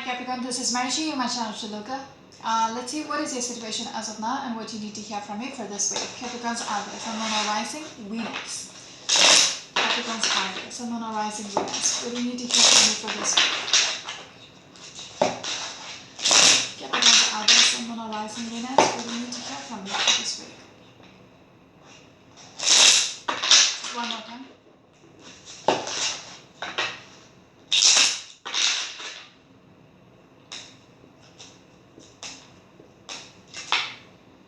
Capricorn, this is Marishi, my channel Shaloka. Let's see what is your situation as of now and what you need to hear from me for this week. Capricorns out there, Sun, Moon, or Rising, Venus. Capricorns out there, Sun, Moon, or Rising, Venus. What do you need to hear from me for this week? Capricorns out there, Sun, Moon, or Rising, Venus. What do you need to hear from me for this week? One more time.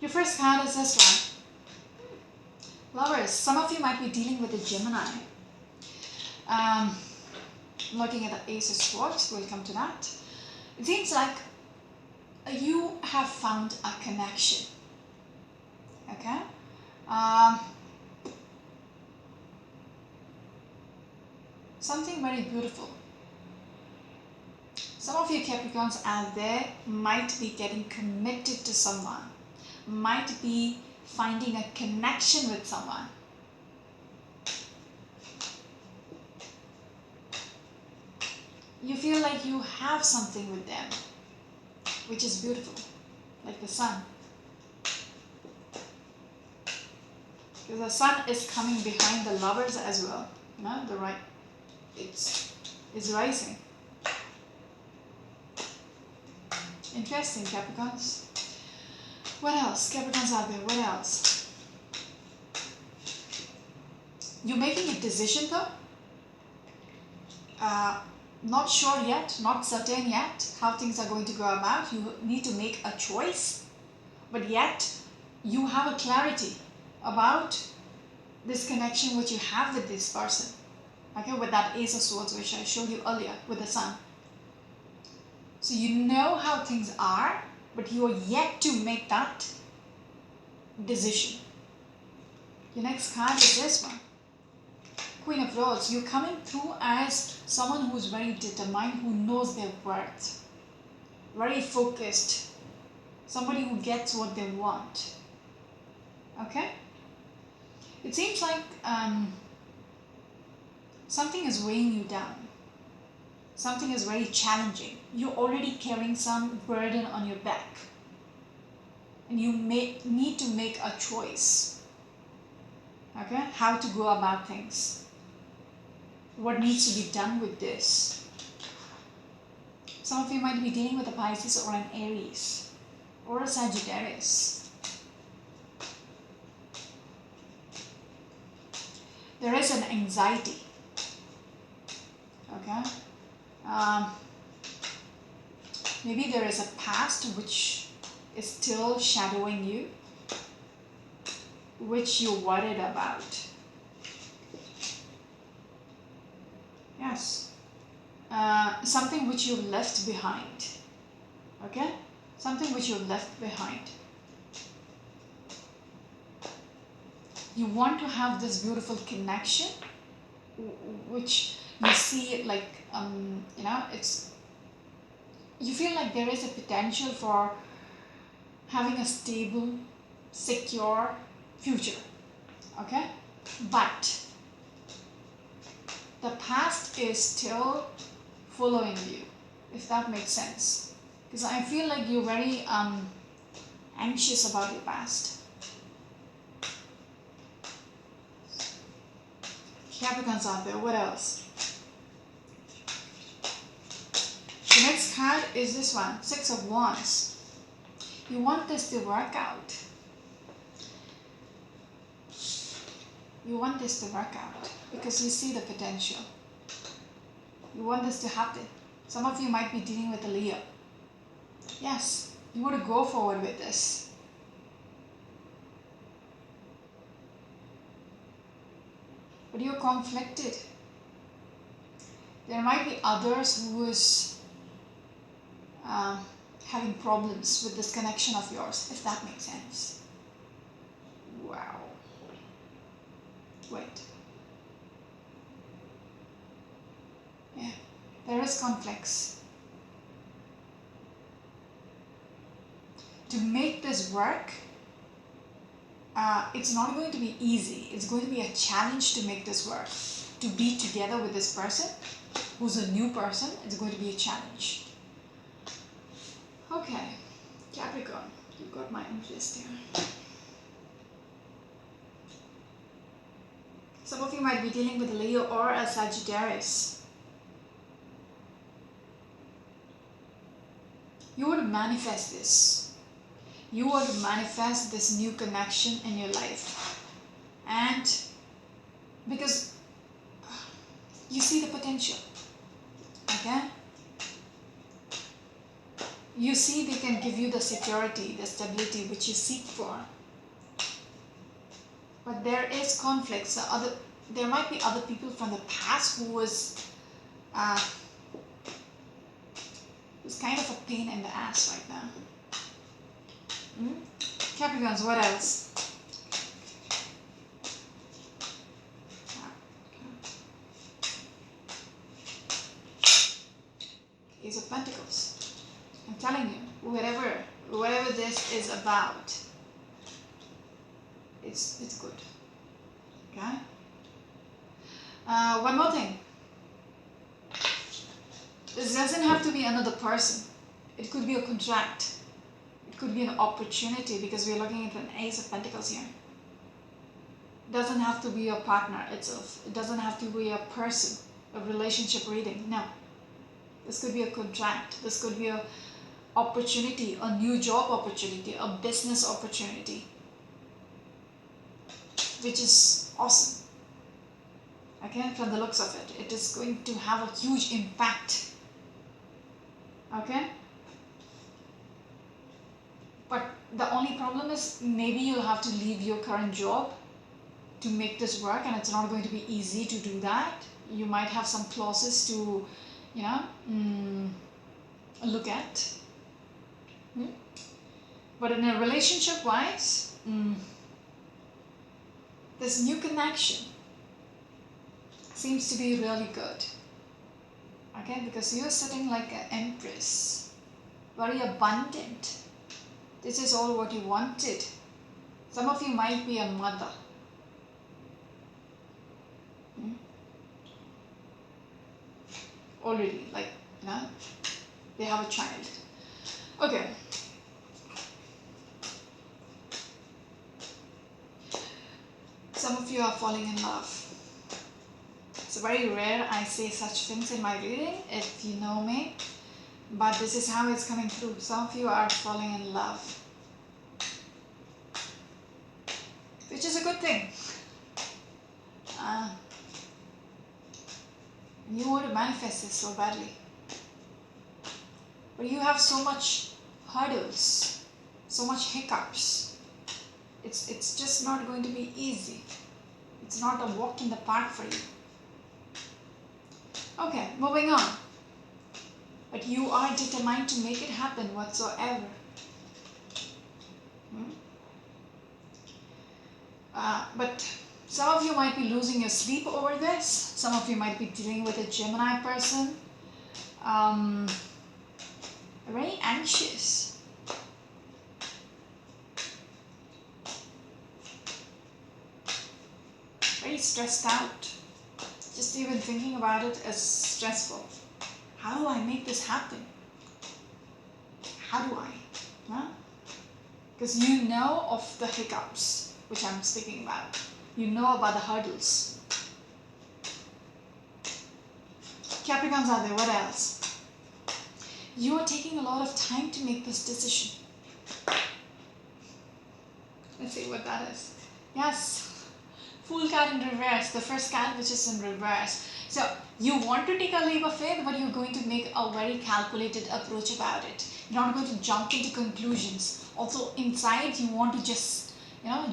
Your first card is this one. Lovers, some of you might be dealing with a Gemini. Looking at the Ace of Swords, we'll come to that. It seems like you have found a connection. Okay? Something very beautiful. Some of you Capricorns out there might be getting committed to someone. Might be finding a connection with someone. You feel like you have something with them, which is beautiful, like the sun. Because the sun is coming behind the lovers as well. You know, the right, it's rising. Interesting, Capricorns. What else? Capricorns out there, what else? You're making a decision though. Not sure yet, not certain yet how things are going to go about. You need to make a choice, but yet you have a clarity about this connection which you have with this person. Okay, with that Ace of Swords which I showed you earlier with the sun. So you know how things are, but you are yet to make that decision. Your next card is this one. Queen of Swords. You're coming through as someone who's very determined, who knows their worth. Very focused. Somebody who gets what they want. Okay? It seems like something is weighing you down. Something is very challenging. You're already carrying some burden on your back. And you need to make a choice. Okay? How to go about things. What needs to be done with this. Some of you might be dealing with a Pisces or an Aries. Or a Sagittarius. There is an anxiety. Okay? Maybe there is a past which is still shadowing you, which you're worried about. Yes. Something which you left behind. Okay? Something which you left behind. You want to have this beautiful connection, which you see it like, you know, you feel like there is a potential for having a stable, secure future. Okay? But the past is still following you, if that makes sense. Because I feel like you're very anxious about your past. Capricorns out there, what else? The next card is this one, Six of Wands. You want this to work out. You want this to work out because you see the potential. You want this to happen. Some of you might be dealing with a Leo. Yes, you want to go forward with this. But you're conflicted. There might be others who is having problems with this connection of yours, if that makes sense. Wow. Wait. Yeah, there is conflicts. To make this work, it's not going to be easy. It's going to be a challenge to make this work. To be together with this person, who's a new person, it's going to be a challenge. Okay, Capricorn, you got my interest here. Some of you might be dealing with a Leo or a Sagittarius. You want to manifest this. You want to manifest this new connection in your life. And because you see the potential. Okay? You see they can give you the security, the stability which you seek for. But there is conflicts. There might be other people from the past who's kind of a pain in the ass right now. Capricorns, what else? Ace of Pentacles. I'm telling you, whatever this is about, it's good. Okay? One more thing. This doesn't have to be another person. It could be a contract. It could be an opportunity, because we're looking at an Ace of Pentacles here. It doesn't have to be your partner itself. It doesn't have to be a person, a relationship reading. No. This could be a contract. This could be an opportunity, a new job opportunity, a business opportunity, which is awesome. Okay, from the looks of it, it is going to have a huge impact. Okay? But the only problem is maybe you'll have to leave your current job to make this work, and it's not going to be easy to do that. You might have some clauses to, look at. But in a relationship wise, this new connection seems to be really good. Okay, because you're sitting like an empress, very abundant. This is all what you wanted. Some of you might be a mother. Already, like, they have a child. Okay. Some of you are falling in love. It's very rare I say such things in my reading, if you know me. But this is how it's coming through. Some of you are falling in love. Which is a good thing. You want to manifest this so badly. But you have so much hurdles, so much hiccups. It's just not going to be easy. It's not a walk in the park for you. Okay, moving on. But you are determined to make it happen whatsoever. But some of you might be losing your sleep over this. Some of you might be dealing with a Gemini person. Very anxious. Very stressed out. Just even thinking about it is stressful. How do I make this happen? How do I? Because you know of the hiccups, which I'm speaking about. You know about the hurdles. Capricorns are there, what else? You are taking a lot of time to make this decision. Let's see what that is. Yes, Fool card in reverse, the first card which is in reverse. So you want to take a leap of faith, but you're going to make a very calculated approach about it. You're not going to jump into conclusions. Also inside you want to just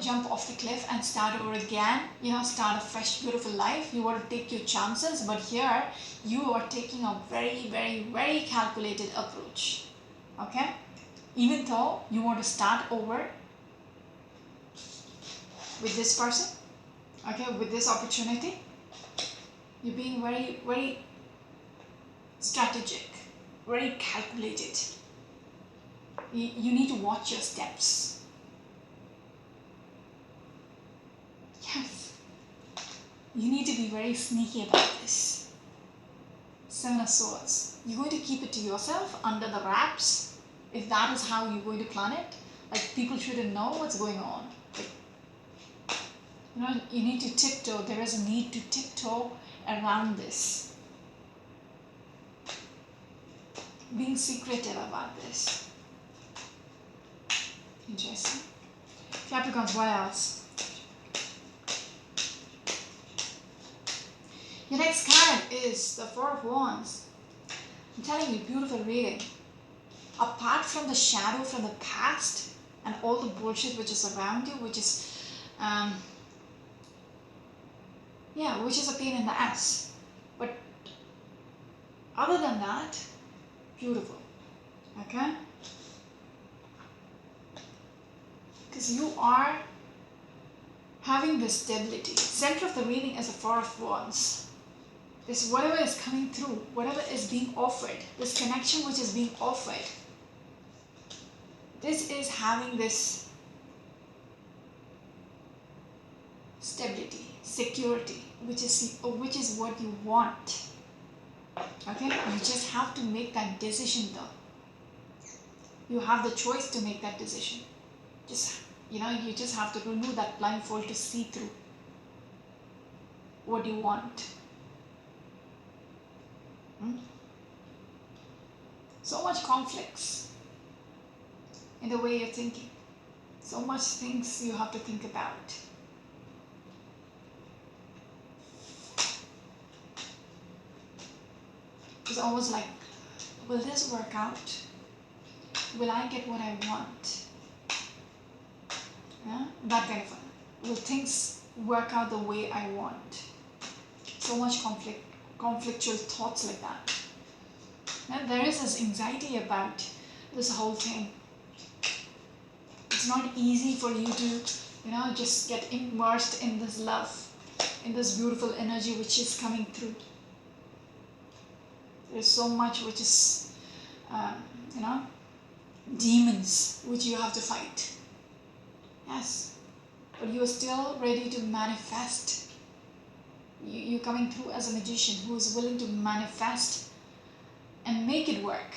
jump off the cliff and start over again, start a fresh beautiful life. You want to take your chances, but here you are taking a very, very, very calculated approach. Okay, even though you want to start over with this person, okay, with this opportunity, you're being very, very strategic, very calculated. You need to watch your steps. Yes, you need to be very sneaky about this. Seven of Swords. You're going to keep it to yourself, under the wraps. if that is how you're going to plan it, like people shouldn't know what's going on. Like, you know, you need to tiptoe. There is a need to tiptoe around this. Being secretive about this. Interesting. Capricorns, what else? Your next card is the Four of Wands. I'm telling you, beautiful reading. Apart from the shadow from the past and all the bullshit which is around you, which is, which is a pain in the ass. But other than that, beautiful. Okay? Because you are having this stability. Center of the reading is the Four of Wands. This whatever is coming through, whatever is being offered, this connection which is being offered, this is having this stability, security, which is what you want. Okay? You just have to make that decision though. You have the choice to make that decision. You just have to remove that blindfold to see through what you want. So much conflicts in the way you're thinking. So much things you have to think about. It's almost like, will this work out? Will I get what I want? Yeah? That kind of fun. Will things work out the way I want? So much conflictual thoughts like that. And there is this anxiety about this whole thing. It's not easy for you to, just get immersed in this love, in this beautiful energy which is coming through. There's so much which is, demons which you have to fight. Yes, but you are still ready to manifest. You're coming through as a magician who is willing to manifest and make it work.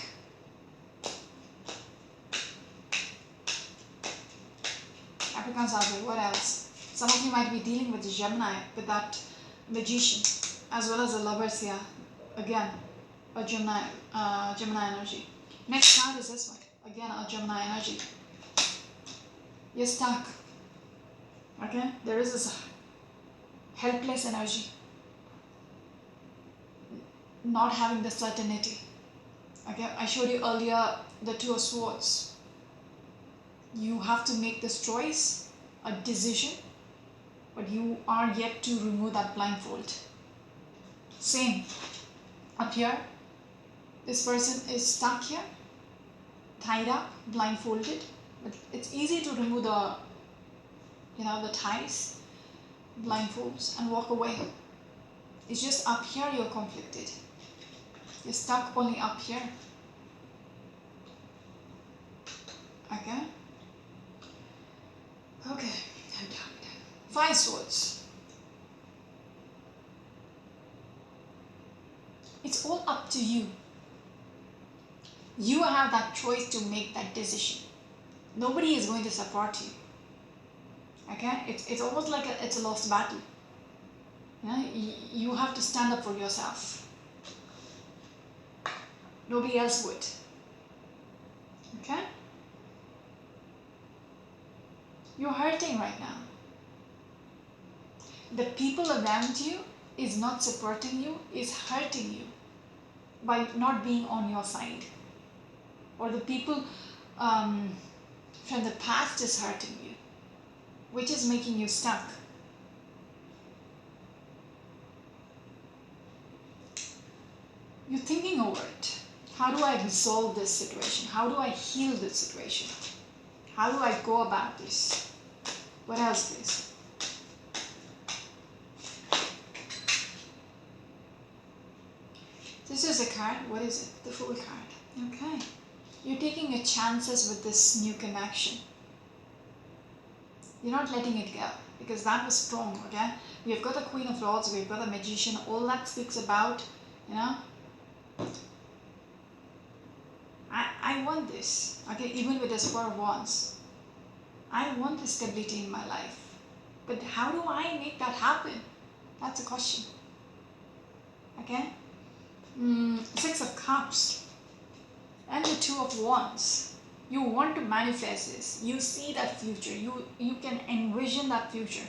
Capricorns out there, what else? Some of you might be dealing with the Gemini, with that magician, as well as the lovers here. Again, a Gemini energy. Next card is this one. Again, a Gemini energy. You're stuck. Okay? There is this helpless energy. Not having the certainty. Okay? I showed you earlier the Two of Swords. You have to make this choice, a decision, but you are yet to remove that blindfold. Same. Up here, this person is stuck here, tied up, blindfolded. But it's easy to remove the ties, blindfolds, and walk away. It's just up here you're conflicted. You're stuck only up here. Okay? Okay, I'm done. 5 Swords. It's all up to you. You have that choice to make that decision. Nobody is going to support you. Okay? It's almost like it's a lost battle. You have to stand up for yourself. Nobody else would. Okay? You're hurting right now. The people around you is not supporting you, is hurting you by not being on your side. Or the people from the past is hurting you, which is making you stuck. You're thinking over it. How do I resolve this situation? How do I heal this situation? How do I go about this? What else, please? This is a card. What is it? The Fool card. Okay. You're taking your chances with this new connection. You're not letting it go because that was strong, okay? We've got the Queen of Swords, we've got the Magician. All that speaks about, I I want this. Okay, even with this 4 of Wands, I want the stability in my life. But how do I make that happen? That's a question. Okay? 6 of Cups and the 2 of Wands. You want to manifest this. You see that future. You can envision that future.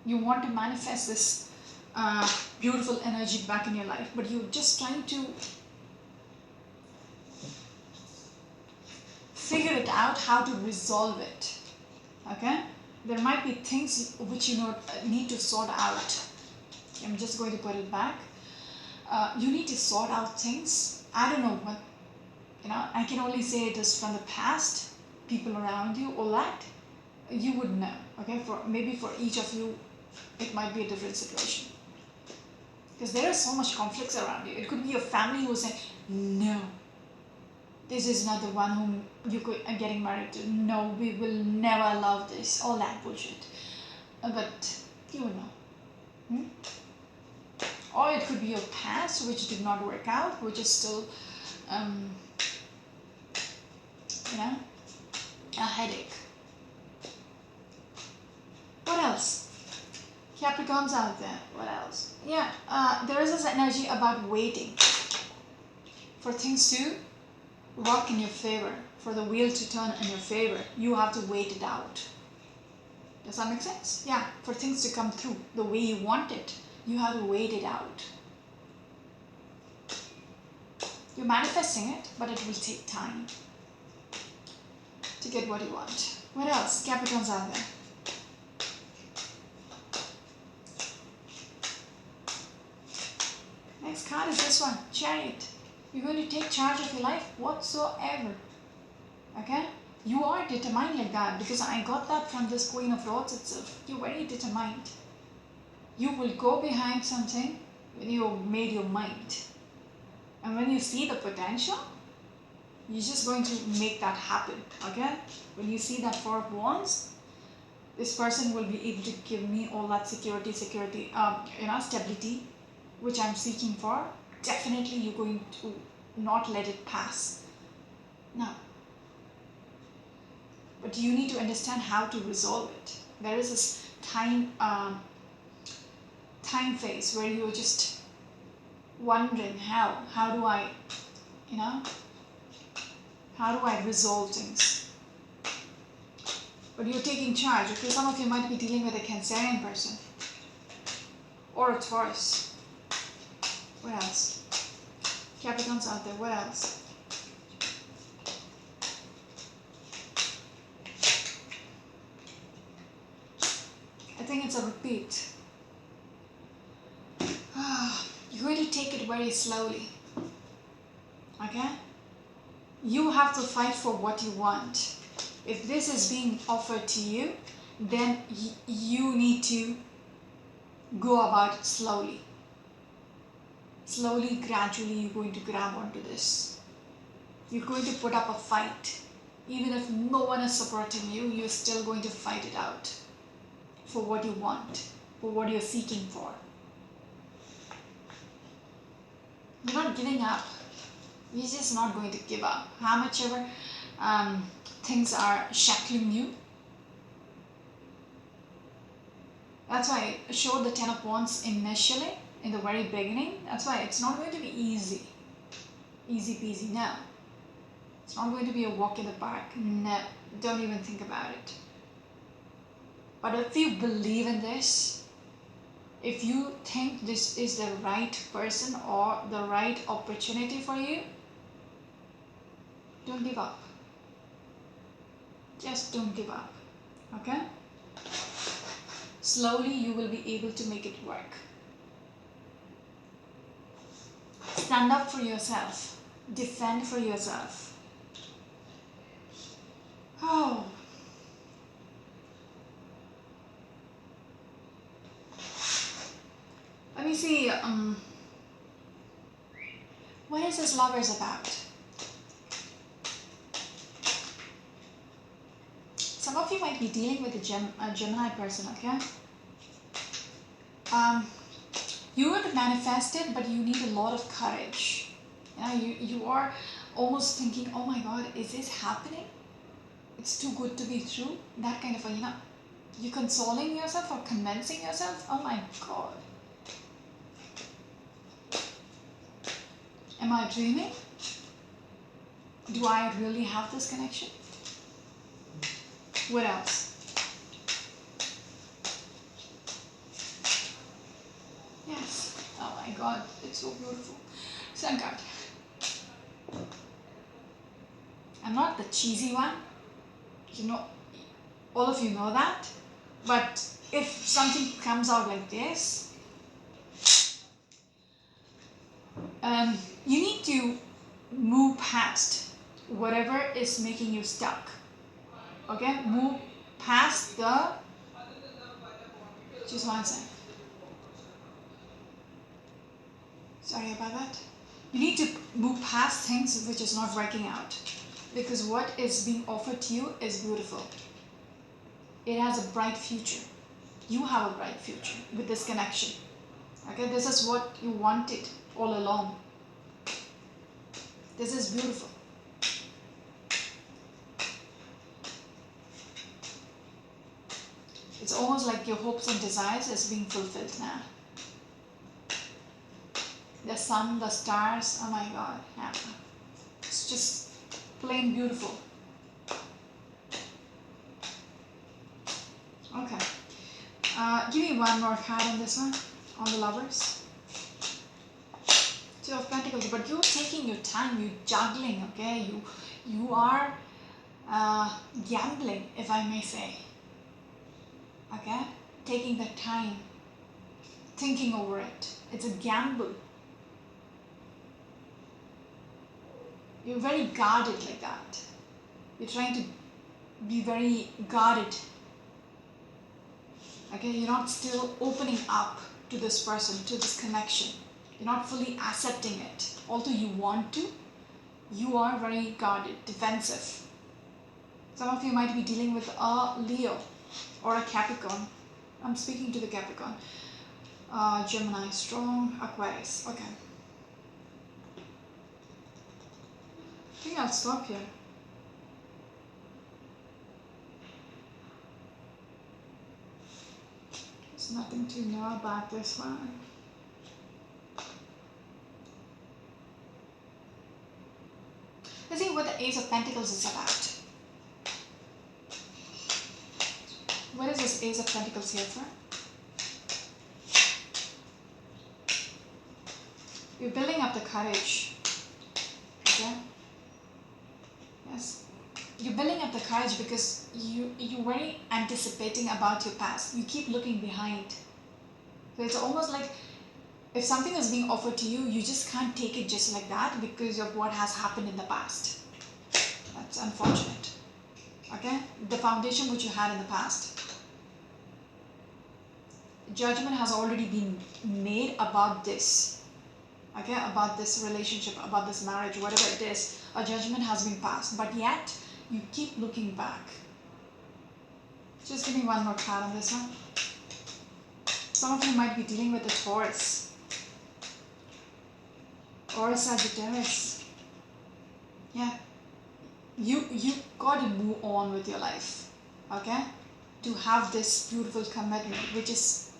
You want to manifest this beautiful energy back in your life, but you're just trying to figure it out how to resolve it. Okay? There might be things which you need to sort out. I'm just going to put it back. You need to sort out things. I don't know what, I can only say it is from the past, people around you, all that. You would know, okay? Maybe for each of you, it might be a different situation. Because there is so much conflicts around you. It could be your family who is saying, no, this is not the one whom you are getting married to. No, we will never love this. All that bullshit. But you will know. Or it could be your past which did not work out, which is still, a headache. What else? Capricorns out there. What else? Yeah, there is this energy about waiting for things to work in your favor, for the wheel to turn in your favor. You have to wait it out. Does that make sense? Yeah, for things to come through the way you want it, you have to wait it out. You're manifesting it, but it will take time to get what you want. What else? Capricorns out there. Next card is this one, Chariot. You're going to take charge of your life whatsoever. Okay? You are determined like that, because I got that from this Queen of Rods itself. You're very determined. You will go behind something when you've made your mind. And when you see the potential, you're just going to make that happen. Okay? When you see that 4 of Wands, this person will be able to give me all that security, stability, which I'm seeking for. Definitely you're going to not let it pass. No. But you need to understand how to resolve it. There is this time phase where you're just wondering how do I resolve things. But you're taking charge. Okay, some of you might be dealing with a Cancerian person or a Taurus. What else? Capricorns out there, what else? I think it's a repeat. You're going to take it very slowly. Okay? You have to fight for what you want. If this is being offered to you, then you need to go about it slowly. Slowly, gradually, you're going to grab onto this. You're going to put up a fight. Even if no one is supporting you, you're still going to fight it out for what you want, for what you're seeking for. You're not giving up. You're just not going to give up. How much ever things are shackling you. That's why I showed the 10 of Wands initially, in the very beginning. That's why it's not going to be easy. Easy peasy, no. It's not going to be a walk in the park. No, don't even think about it. But if you believe in this, if you think this is the right person or the right opportunity for you, don't give up. Just don't give up. Okay? Slowly you will be able to make it work. Stand up for yourself. Defend for yourself. Oh. Let me see. What is this Lovers about? Some of you might be dealing with a Gemini person, okay? You would manifest it, but you need a lot of courage. You are almost thinking, oh my God, is this happening? It's too good to be true. That kind of a, you're consoling yourself or convincing yourself. Oh my God. Am I dreaming? Do I really have this connection? What else? Yes. Oh my God, it's so beautiful. Sun card. I'm not the cheesy one. All of you know that. But if something comes out like this, you need to move past whatever is making you stuck. Okay? Move past the... Just one second. Sorry about that. You need to move past things which is not working out. Because what is being offered to you is beautiful. It has a bright future. You have a bright future with this connection. Okay, this is what you wanted all along. This is beautiful. It's almost like your hopes and desires is being fulfilled now. The sun, the stars, oh my God, yeah. It's just plain beautiful. Okay. Give me one more card on this one, on the lovers. Two of Pentacles, but you're taking your time, you're juggling, okay? You are gambling, if I may say. Okay? Taking the time, thinking over it. It's a gamble. You're very guarded like that. You're trying to be very guarded. Okay, you're not still opening up to this person, to this connection. You're not fully accepting it. Although you want to, you are very guarded, defensive. Some of you might be dealing with a Leo or a Capricorn. I'm speaking to the Capricorn. Gemini, strong, Aquarius. Okay. I think I'll stop here. There's nothing to know about this one. Let's see what the Ace of Pentacles is about. What is this Ace of Pentacles here for? You're building up the courage. Okay? Yes. You're building up the courage because you're very anticipating about your past. You keep looking behind. So it's almost like if something is being offered to you, you just can't take it just like that because of what has happened in the past. That's unfortunate. Okay? The foundation which you had in the past. Judgment has already been made about this. Okay? About this relationship, about this marriage, whatever it is. A judgment has been passed. But yet, you keep looking back. Just give me one more card on this one. Some of you might be dealing with a Taurus or a Sagittarius. Yeah. You got to move on with your life. Okay? To have this beautiful commitment, which is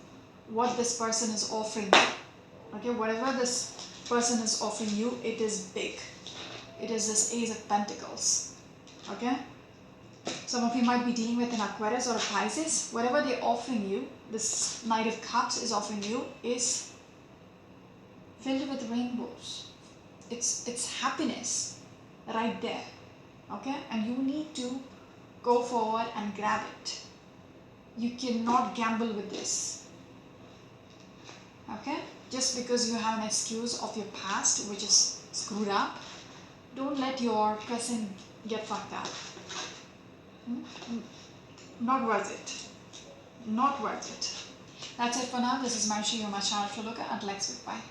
what this person is offering you. Okay? Whatever this person is offering you, it is big. It is this Ace of Pentacles. Okay? Some of you might be dealing with an Aquarius or a Pisces. Whatever they're offering you, this Knight of Cups is offering you, is filled with rainbows. It's happiness right there. Okay? And you need to go forward and grab it. You cannot gamble with this. Okay? Just because you have an excuse of your past which is screwed up, don't let your present get fucked up. Not worth it. Not worth it. That's it for now. This is Marshi, your channel for Luca, and let's goodbye.